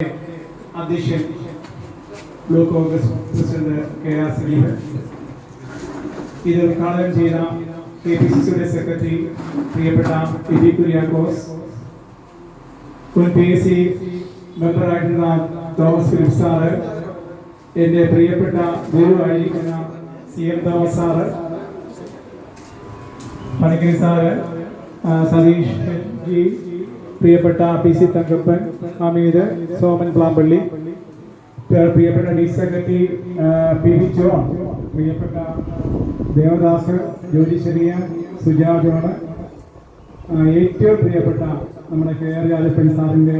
അധ്യക്ഷൻ block Congress president KR Saleeman, ഇത് ഉദ്ഘാടനം ചെയ്ത KPCCയുടെ സെക്രട്ടറി പ്രിയപ്പെട്ട ടി കുര്യാക്കോസ്, മുൻ PSC മെമ്പറായിട്ടുള്ള തോമസ് ഫിലിപ്പ് സാറ്, എൻ്റെ പ്രിയപ്പെട്ട ഗുരുവായിരിക്കുന്ന CM തോമസ് സാറ്, പണിക്കരി സാറ്, സതീഷ് ജി, പ്രിയപ്പെട്ട PC തങ്കപ്പൻ, ഹമീദ്, സോമൻ പ്ലാമ്പള്ളി, പ്രിയപ്പെട്ട ഡി സെക്രട്ടറി PV ജോൺ, പ്രിയപ്പെട്ട ദേവദാസ്, ജോജി ചെറിയ, സുജാ ജോണ്, ഏറ്റവും പ്രിയപ്പെട്ട നമ്മുടെ KR രാജപ്പൻ സാറിൻ്റെ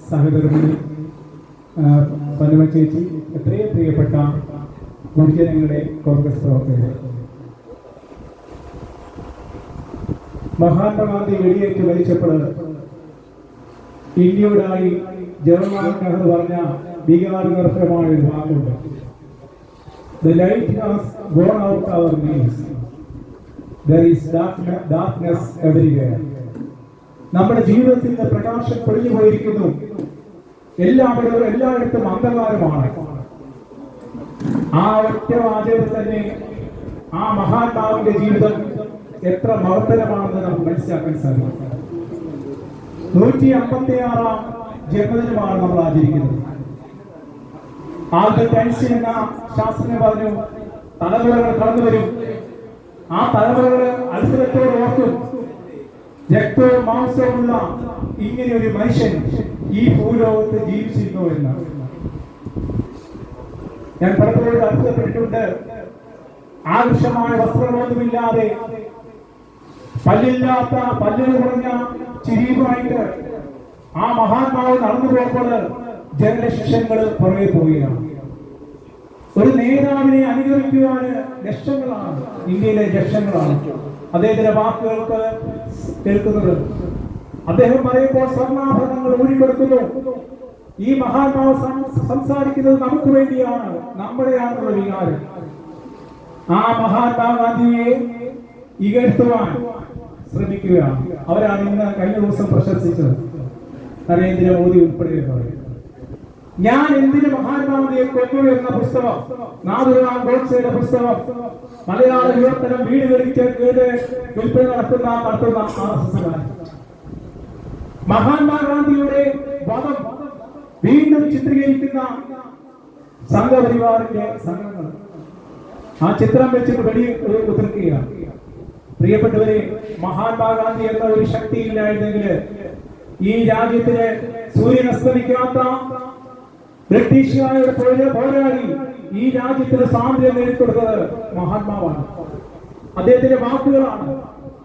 സഹധർമ്മിണി പനുമ ചേച്ചി, എത്രയും പ്രിയപ്പെട്ട ഗുരുജനങ്ങളുടെ കോൺഗ്രസ് പ്രവർത്തകരെ, മഹാത്മാഗാന്ധി വെടിയേറ്റ് മരിച്ചപ്പോൾ ഇന്ത്യയോടായി ജവഹർലാൽ നെഹ്റു പറഞ്ഞ വികാരനിർഭരമായ ഒരു വാക്കുണ്ട്: The light has gone out our veins. There is darkness everywhere. നമ്മുടെ ജീവിതത്തിൽ നിന്ന് പ്രകാശം പൊളിഞ്ഞു പോയിരിക്കുന്നു, എല്ലായിടത്തും അന്ധകാരമാണ്. ആ ഒറ്റ വാചകത്തിൽ തന്നെ ആ മഹാത്മാവിന്റെ ജീവിതം എത്ര മഹത്തരമാണെന്ന് നമുക്ക് മനസ്സിലാക്കാൻ സാധിക്കും. 156-ാം ജന്മദിനമാണ് നമ്മൾ ആചരിക്കുന്നത്. ആൽബർട്ട് ഐൻസ്റ്റീൻ എന്ന ശാസ്ത്രജ്ഞൻ പറഞ്ഞു, തലമുറകൾ കടന്നു വരും, ആ തലമുറകൾ അത്ഭുതത്തോട് ഓർക്കും, രക്തവും മാംസവുമുള്ള ഇങ്ങനെ ഒരു മനുഷ്യൻ ഈ ഭൂലോകത്ത് ജീവിച്ചിരുന്നു എന്ന്. ഞാൻ പലപ്പോഴും അത്ഭുതപ്പെട്ടിട്ടുണ്ട്. ആകർഷമായ വസ്ത്രങ്ങളൊന്നുമില്ലാതെ, പല്ലില്ലാത്ത, പല്ലുകൾ കുറഞ്ഞ ചിരിയുമായിട്ട് ആ മഹാത്മാവ് നടന്നു പോകുമ്പോൾ ജനലക്ഷങ്ങൾ പുറകെ പോവുകയാണ്. ഒരു നേതാവിനെ അനുഗമിക്കുവാൻ ലക്ഷങ്ങളാണ്, ഇന്ത്യയിലെ ലക്ഷങ്ങളാണ് അദ്ദേഹത്തിന്റെ വാക്കുകൾക്ക് കേൾക്കുന്നത്. അദ്ദേഹം പറയുമ്പോൾ സ്വർണ്ണാഭരണങ്ങൾ ഊരിക്കൊടുക്കുന്നു. ഈ മഹാത്മാവ് സംസാരിക്കുന്നത് നമുക്ക് വേണ്ടിയാണ്, നമ്മുടെയാണെന്നുള്ള വികാരം. ആ മഹാത്മാഗാന്ധിയെ ഇകഴ്ത്തുവാൻ ശ്രമിക്കുകയാണ്. അവരാണ് ഇന്ന് കഴിഞ്ഞ ദിവസം പ്രശംസിച്ചത്, നരേന്ദ്രമോദി ഉൾപ്പെടെ പറയുന്നത്. ഞാൻ എന്തിന് മഹാത്മാഗാന്ധിയെ കൊന്നു എന്ന പുസ്തകം, നാഥുറാം ഗോഡ്സെയുടെ പുസ്തകം, മലയാള വിവർത്തനം വീടുകളിൽ വിൽപ്പന നടത്തുന്ന RSS. മഹാത്മാഗാന്ധിയുടെ വധം വീണ്ടും ചിത്രീകരിക്കുന്ന സംഘപരിവാറിന്റെ സംഘങ്ങൾ ആ ചിത്രം വെച്ചിട്ട് വെടിയുതിർക്കുകയാണ്. പ്രിയപ്പെട്ടവരെ, മഹാത്മാഗാന്ധി എന്ന ഒരു ശക്തിയില്ലായിരുന്നെങ്കിൽ ഈ രാജ്യത്തിന് സൂര്യൻ അസ്തമിക്കാത്ത ബ്രിട്ടീഷുകാരുടെ പോരാടി ഈ രാജ്യത്തിന് സ്വാതന്ത്ര്യം നേടിക്കൊടുത്തത് മഹാത്മാവാണ്. അദ്ദേഹത്തിന്റെ വാക്കുകളാണ്,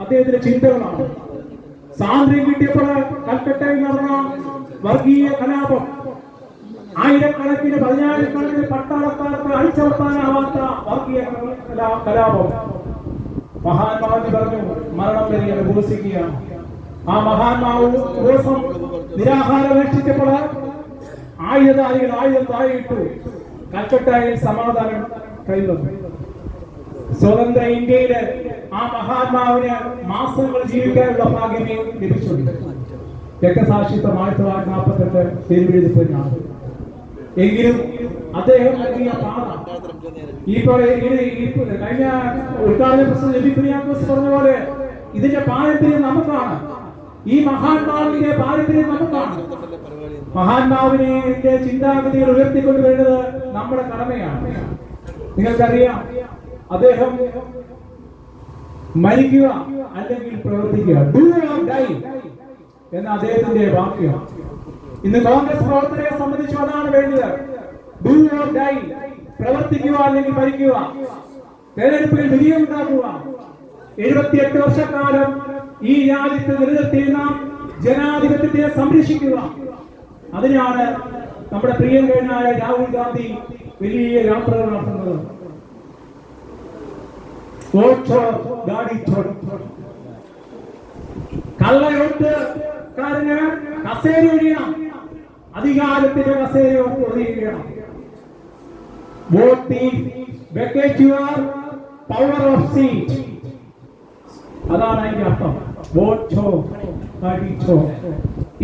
അദ്ദേഹത്തിന്റെ ചിന്തകളാണ്. സ്വാതന്ത്ര്യം കിട്ടിയപ്പോൾ കൽക്കട്ടയിൽ നടന്ന വർഗീയ കലാപം, ആയിരക്കണക്കിന് പതിനായിരക്കണക്കിന് പട്ടാളക്കാർക്ക് അഴിച്ചവർത്താനാവാത്ത വർഗീയ കലാപം. മഹാത്മാഗാന്ധി പറഞ്ഞു, മരണം വരെ ഉപവസിക്കുകയാണ്. ആ മഹാത്മാവ് ദിവസം നിരാഹാരം രക്ഷിച്ചപ്പോൾ ആയുധധാരികൾ ആയുധം താഴെയിട്ടു. കൽക്കട്ടയിൽ സമാധാനം കൈവന്നു. സ്വതന്ത്ര ഇന്ത്യയില് ആ മഹാത്മാവിന് മാസങ്ങൾ ജീവിക്കാനുള്ള ഭാഗ്യമേ ലഭിച്ചുണ്ട്. രക്തസാക്ഷിത്വം 1948 തിരുവനന്തപുരത്താണ്. എങ്കിലും അദ്ദേഹം നൽകിയ പാത കഴിഞ്ഞ ഉദ്ഘാടന പ്രസിഡന്റ് പറഞ്ഞ പോലെ ഇതിന്റെ പാരമ്പര്യം നമുക്കാണ്. ഈ മഹാത്മാവിന്റെ പാരമ്പര്യം നമുക്കാണ്. മഹാത്മാവിനെ ചിന്താഗതികൾ ഉയർത്തിക്കൊണ്ടുവരുന്നത് നമ്മുടെ കടമയാണ്. നിങ്ങൾക്കറിയാം, അദ്ദേഹം മരിക്കുക അല്ലെങ്കിൽ പ്രവർത്തിക്കുക, ഡു ഓർ ഡൈ എന്ന അദ്ദേഹത്തിന്റെ വാക്യം. ഇന്ന് കോൺഗ്രസ് പ്രവർത്തകരെ സംബന്ധിച്ച് അതാണ് വേണ്ടത്. ഡു ഓർ ഡൈ, പ്രവർത്തിക്കുക അല്ലെങ്കിൽ മരിക്കുക, തെരഞ്ഞെടുപ്പിൽ വിജയം ഉണ്ടാക്കുക. 78 വർഷക്കാലം ഈ രാജ്യത്ത് നിലനിർത്തിയിരുന്ന ജനാധിപത്യത്തെ സംരക്ഷിക്കുക. അതിനാണ് നമ്മുടെ പ്രിയങ്കരനായ രാഹുൽ ഗാന്ധി വലിയ യാത്രകൾ നടത്തുന്നത്. കള്ളവോട്ടുകാരന് കസേര ഒഴിയണം, അധികാരത്തിന്റെ കസേര ഒഴിയണം. Vote vacate your power of seat. അതാണ് അതിന്റെ അർത്ഥം. വോട്ട്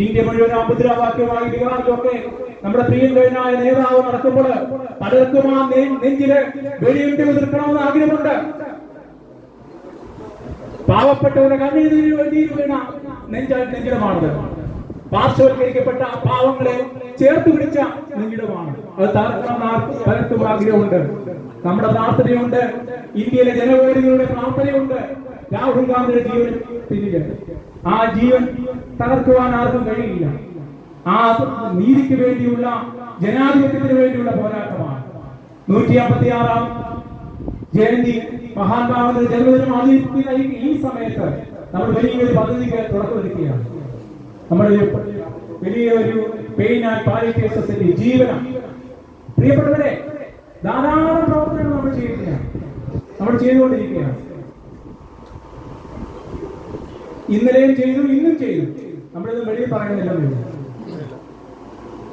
ഇന്ത്യ മുഴുവൻ മുദ്രാവാക്യമായി ബീഹാറിലൊക്കെ നമ്മുടെ പ്രിയങ്കരനായ നേതാവ് നടക്കുമ്പോൾ പലർക്കും ആ നെഞ്ചില് വെടിയുണ്ടി ഉതിർക്കണമെന്ന് ആഗ്രഹമുണ്ട്. പാവപ്പെട്ടവരുടെ കണ്ണീര് വീണ നെഞ്ചിടമാണത്. പാർശ്വവൽക്കരിക്കപ്പെട്ട പാവങ്ങളെ ചേർത്ത് പിടിച്ച നെഞ്ചിടമാണ്. അത് തകർക്കണമെന്ന് പലർക്കും ആഗ്രഹമുണ്ട്. നമ്മുടെ പ്രാർത്ഥനയുണ്ട്, ഇന്ത്യയിലെ ജനകോടികളുടെ പ്രാർത്ഥനയുണ്ട്. രാഹുൽ ഗാന്ധിയുടെ ജീവൻ പിന്നില് ആ ജീവൻ തകർക്കുവാൻ ആർക്കും കഴിയില്ല. ആ നീതിക്ക് വേണ്ടിയുള്ള, ജനാധിപത്യത്തിന് വേണ്ടിയുള്ള പോരാട്ടമാണ്. 156-ാം ജയന്തി മഹാത്മാഗാന്ധിയുടെ ജന്മദിനം ആചരിക്കുന്ന ഈ സമയത്ത് നമ്മൾ വലിയൊരു പദ്ധതിക്ക് തുടക്കമിരിക്കുകയാണ്. നമ്മുടെ വലിയൊരു പെയിൻ ആൻഡ് പാലിയേറ്റീവ് സൊസൈറ്റി ജീവനം. പ്രിയപ്പെട്ടവരെ, ധാരാളം പ്രവർത്തനങ്ങൾ നമ്മൾ ചെയ്യുകയാണ്, നമ്മൾ ചെയ്തുകൊണ്ടിരിക്കുകയാണ്. ഇന്നലെയും ചെയ്തു, ഇന്നും ചെയ്തു. നമ്മളിത് വെളിയിൽ പറയുന്നില്ലെന്നേ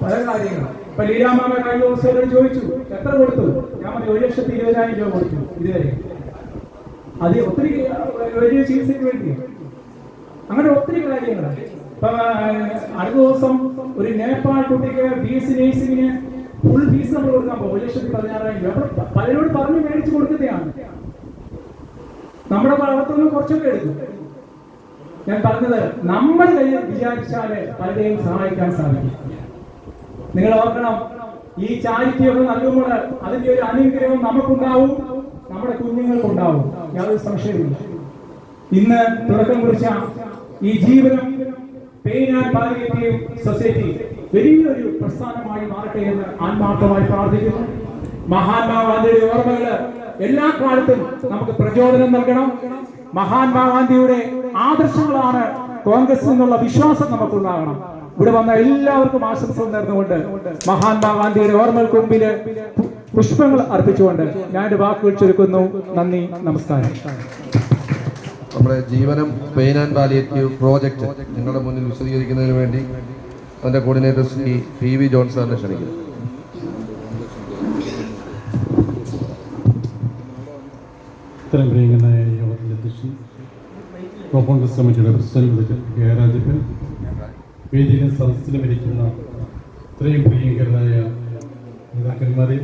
പല കാര്യങ്ങൾ. ഇപ്പൊ ലീലാമാമ കഴിഞ്ഞ ദിവസം ചോദിച്ചു എത്ര കൊടുത്തു, ഞാൻ പറഞ്ഞു 1,20,000 രൂപ കൊടുത്തു ഇതുവരെ. അത് ഒത്തിരി വലിയ ചികിത്സയ്ക്ക് വേണ്ടി. അങ്ങനെ ഒത്തിരി കാര്യങ്ങൾ. ഇപ്പൊ അടുത്ത ദിവസം ഒരു നേപ്പാൾ കുട്ടിക്ക് BSc നേഴ്സിംഗിന് ഫുൾ ഫീസ് നമ്മൾ കൊടുക്കാൻ പോകും. 1,16,000 രൂപ. പലരോട് പറഞ്ഞ് മേടിച്ചു കൊടുക്കുന്നതാണ്. നമ്മുടെ ഭാഗത്തുനിന്ന് കുറച്ചൊക്കെ എടുക്കും. ഞാൻ പറഞ്ഞത് നമ്മൾ വിചാരിച്ചാല് പലരെയും സഹായിക്കാൻ സാധിക്കും. നിങ്ങൾ ഓർക്കണം, ഈ ചാരിറ്റിയൊക്കെ നൽകുമ്പോൾ അതിന്റെ ഒരു അനുഗ്രഹം നമുക്കുണ്ടാവും, നമ്മുടെ കുഞ്ഞുങ്ങൾക്കുണ്ടാവും, യാതൊരു സംശയമില്ല. ഇന്ന് തുടക്കം കുറിച്ച ഈ ജീവനം പെയിൻ ആൻഡ് പാലിയേറ്റീവ് സൊസൈറ്റി വലിയൊരു പ്രസ്ഥാനമായി മാറട്ടെ എന്ന് ആത്മാർത്ഥമായി പ്രാർത്ഥിക്കുന്നു. മഹാത്മാഗാന്ധിയുടെ ഓർമ്മകള് എല്ലാ കാലത്തും നമുക്ക് പ്രചോദനം നൽകണം. മഹാത്മാഗാന്ധിയുടെ ആദർശങ്ങളാണ് കോൺഗ്രസ് എന്നുള്ള വിശ്വാസം നമുക്കുണ്ടാകണം. ഇവിടെ വന്ന എല്ലാവർക്കും ആശംസകൾ നേർന്നുകൊണ്ട് മഹാത്മാഗാന്ധിയുടെ ഓർമ്മകൾക്ക് മുമ്പില് പുഷ്പങ്ങൾ അർപ്പിച്ചുകൊണ്ട് ഞാൻ എന്റെ വാക്കുകൾ ചുരുക്കുന്നു. നന്ദി, നമസ്കാരം. നമ്മുടെ ജീവനം പെയിൻ ആൻഡ് പാലിയേറ്റീവ് പ്രോജക്റ്റ് നിങ്ങളുടെ മുന്നിൽ വിശദീകരിക്കുന്നതിന് വേണ്ടി അതിന്റെ കോർഡിനേറ്റർ ശ്രീ PV ജോൺ സാറിനെ ക്ഷണിക്കുന്നു. ഇത്രയും പ്രിയങ്കനായ യോഗത്തിൻ്റെ അധ്യക്ഷൻ, കോൺഗ്രസ് കമ്മിറ്റിയുടെ പ്രസിഡന്റ് ജയരാജപ്പൻ, വേദിയിലും സദസ്സിലും ഇരിക്കുന്ന ഇത്രയും പ്രിയങ്കരായ നേതാക്കന്മാരെ,